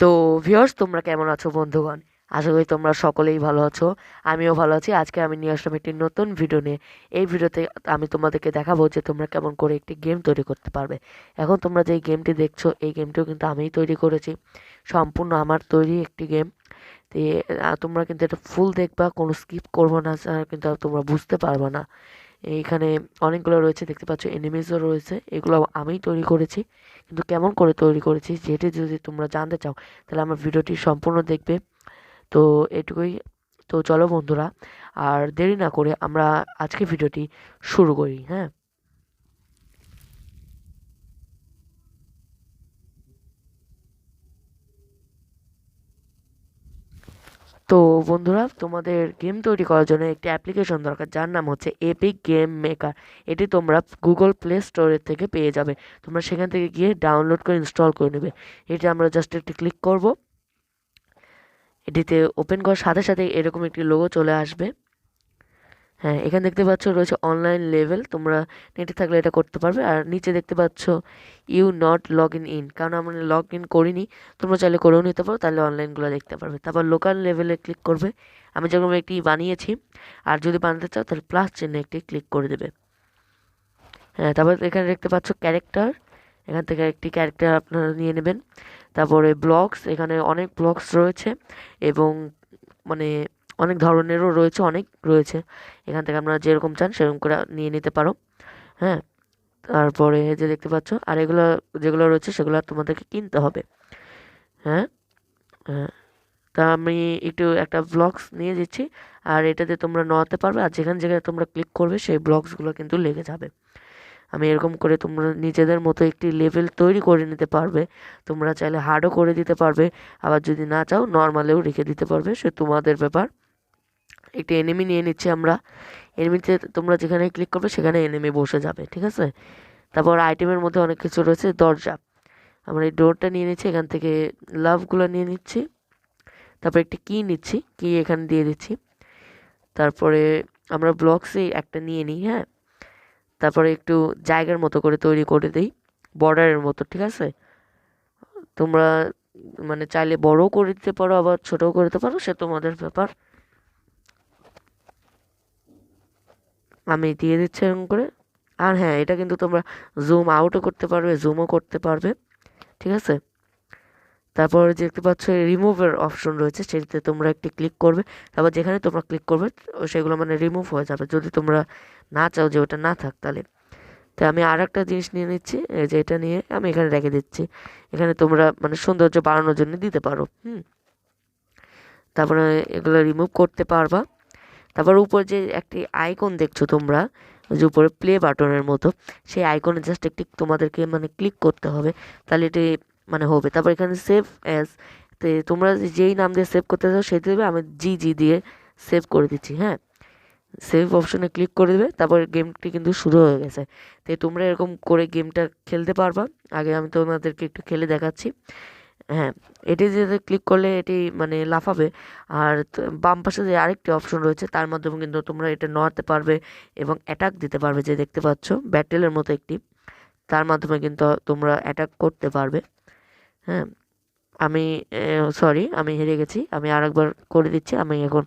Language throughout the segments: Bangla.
তো ভিউয়ার্স, তোমরা কেমন আছো বন্ধুগণ? আশা করি তোমরা সকলেই ভালো আছো। আমিও ভালো আছি। আজকে আমি নিয়ে আসলাম একটি নতুন ভিডিও নিয়ে। এই ভিডিওতে আমি তোমাদেরকে দেখাবো যে তোমরা কেমন করে একটি গেম তৈরি করতে পারবে। এখন তোমরা যে গেমটি দেখছো, এই গেমটিও কিন্তু আমিই তৈরি করেছি। সম্পূর্ণ আমার তৈরি একটি গেম। তো তোমরা কিন্তু এটা ফুল দেখবা, কোনো স্কিপ করবো না, ছাড়া কিন্তু তোমরা বুঝতে পারবে না। এইখানে অনেকগুলো রয়েছে, দেখতে পাচ্ছ এনিমিজও রয়েছে, এগুলো আমিই তৈরি করেছি। কিন্তু কেমন করে তৈরি করেছি যেটি যদি তোমরা জানতে চাও, তাহলে আমার ভিডিওটি সম্পূর্ণ দেখবে। তো এটুকুই। তো চলো বন্ধুরা, আর দেরি না করে আমরা আজকে ভিডিওটি শুরু করি। হ্যাঁ, তো বন্ধুরা, তোমাদের গেম তৈরি করার জন্য একটি অ্যাপ্লিকেশন দরকার, যার নাম হচ্ছে এপিক গেম মেকার। এটি তোমরা গুগল প্লে স্টোরের থেকে পেয়ে যাবে। তোমরা সেখান থেকে গিয়ে ডাউনলোড করে ইনস্টল করে নেবে। এটি আমরা জাস্ট একটি ক্লিক করব। এটিতে ওপেন করার সাথে সাথে এরকম একটি লোগো চলে আসবে। হ্যাঁ, এখানে দেখতে পাচ্ছ রয়েছে অনলাইন লেভেল, তোমরা নেটে থাকলে এটা করতে পারবে। আর নিচে দেখতে পাচ্ছ ইউ নট লগ ইন, কারণ আমরা লগ ইন করিনি। তোমরা চাইলে করেও নিতে পারো, তাহলে অনলাইনগুলো দেখতে পারবে। তারপর লোকাল লেভেলে ক্লিক করবে। আমি যেরকম একটি বানিয়েছি, আর যদি বানাতে চাও তাহলে প্লাস চিহ্নে একটি ক্লিক করে দেবে। হ্যাঁ, তারপর এখানে দেখতে পাচ্ছ ক্যারেক্টার, এখান থেকে একটি ক্যারেক্টার আপনারা নিয়ে নেবেন। তারপরে ব্লগস, এখানে অনেক ব্লগস রয়েছে এবং মানে অনেক ধরনেরও রয়েছে, অনেক রয়েছে। এখান থেকে আপনারা যেরকম চান সেরকম করে নিয়ে নিতে পারো। হ্যাঁ, তারপরে যে দেখতে পাচ্ছ, আর এগুলো যেগুলো রয়েছে সেগুলো তোমাদেরকে কিনতে হবে। হ্যাঁ, হ্যাঁ। তা আমি একটু একটা ব্লগস নিয়ে দিচ্ছি, আর এটাতে তোমরা নড়াতে পারবে, আর যেখানে যেখানে তোমরা ক্লিক করবে সেই ব্লগসগুলো কিন্তু লেগে যাবে। আমি এরকম করে তোমরা নিজেদের মতো একটি লেভেল তৈরি করে নিতে পারবে। তোমরা চাইলে হার্ডও করে দিতে পারবে, আবার যদি না চাও নর্মালেও রেখে দিতে পারবে, সে তোমাদের ব্যাপার। একটি এনিমি নিয়ে নিচ্ছি আমরা। এনিমিতে তোমরা যেখানে ক্লিক করবে সেখানে এনিমি বসে যাবে, ঠিক আছে? তারপর আইটেমের মধ্যে অনেক কিছু রয়েছে, দরজা। আমরা এই ডোরটা নিয়ে নিচ্ছি, এখান থেকে লাভগুলো নিয়ে নিচ্ছি। তারপর একটি কি নিচ্ছি, কি এখানে দিয়ে দিচ্ছি। তারপরে আমরা ব্লকসে একটা নিয়ে নিই। হ্যাঁ, তারপরে একটু জায়গার মতো করে তৈরি করে দিই, বর্ডারের মতো, ঠিক আছে? তোমরা মানে চাইলে বড়ও করে দিতে পারো, আবার ছোটও করে দিতে পারো, সে তোমাদের ব্যাপার। আমি দিয়ে দিচ্ছি এরকম করে। আর হ্যাঁ, এটা কিন্তু তোমরা জুম আউটও করতে পারবে, জুমও করতে পারবে, ঠিক আছে? তারপর দেখতে পাচ্ছ রিমুভের অপশন রয়েছে, সেটিতে তোমরা একটি ক্লিক করবে। তারপর যেখানে তোমরা ক্লিক করবে সেগুলো মানে রিমুভ হয়ে যাবে, যদি তোমরা না চাও যে ওটা না থাক তাহলে। তো আমি আর একটা জিনিস নিয়ে নিচ্ছি, এই যে এটা নিয়ে আমি এখানে রেখে দিচ্ছি। এখানে তোমরা মানে সৌন্দর্য বাড়ানোর জন্য দিতে পারো। তারপরে এগুলো রিমুভ করতে পারবা। তারপর উপর যে একটি আইকন দেখছো তোমরা, ওই যে উপরে প্লে বাটনের মতো, সেই আইকনে জাস্ট একটি তোমাদেরকে মানে ক্লিক করতে হবে, তাহলে এটি মানে হবে। তারপর এখানে সেভ অ্যাজ, তো তোমরা যেই নাম দিয়ে সেভ করতে চাও সেই দেবে। আমি জি দিয়ে সেভ করে দিচ্ছি। হ্যাঁ, সেভ অপশনে ক্লিক করে দেবে। তারপর গেমটি কিন্তু শুরু হয়ে গেছে। তো তোমরা এরকম করে গেমটা খেলতে পারবা। আগে আমি তোমাদেরকে একটু খেলে দেখাচ্ছি। হ্যাঁ, এটি যেতে ক্লিক করলে এটি মানে লাফাবে। আর বাম পাশে যে আরেকটি অপশন রয়েছে, তার মাধ্যমে কিন্তু তোমরা এটা নড়াতে পারবে এবং অ্যাটাক দিতে পারবে, যে দেখতে পাচ্ছ ব্যাটেলের মতো একটি, তার মাধ্যমে কিন্তু তোমরা অ্যাটাক করতে পারবে। হ্যাঁ, আমি সরি, আমি হেরে গেছি। আমি আরেকবার করে দিচ্ছি। আমি এখন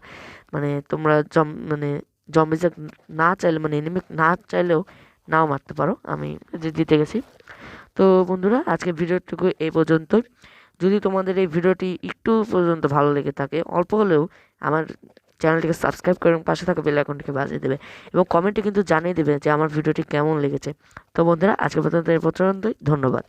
মানে তোমরা মানে জম্বিজ না চাইলে মানে এনিমি না চাইলেও নাও মারতে পারো। আমি জিতে গেছি। তো বন্ধুরা, আজকের ভিডিওটুকু এই পর্যন্তই। যদি তোমাদের এই ভিডিওটি একটু পর্যন্ত ভালো লেগে থাকে, অল্প হলেও আমার চ্যানেলটিকে সাবস্ক্রাইব করে পাশে থাকা বেল আইকনটিকে বাজিয়ে দেবে এবং কমেন্টে কিন্তু জানিয়ে দেবে যে আমার ভিডিওটি কেমন লেগেছে। তো বন্ধুরা, আজকের পর্যন্ত এই পর্যন্তই। ধন্যবাদ।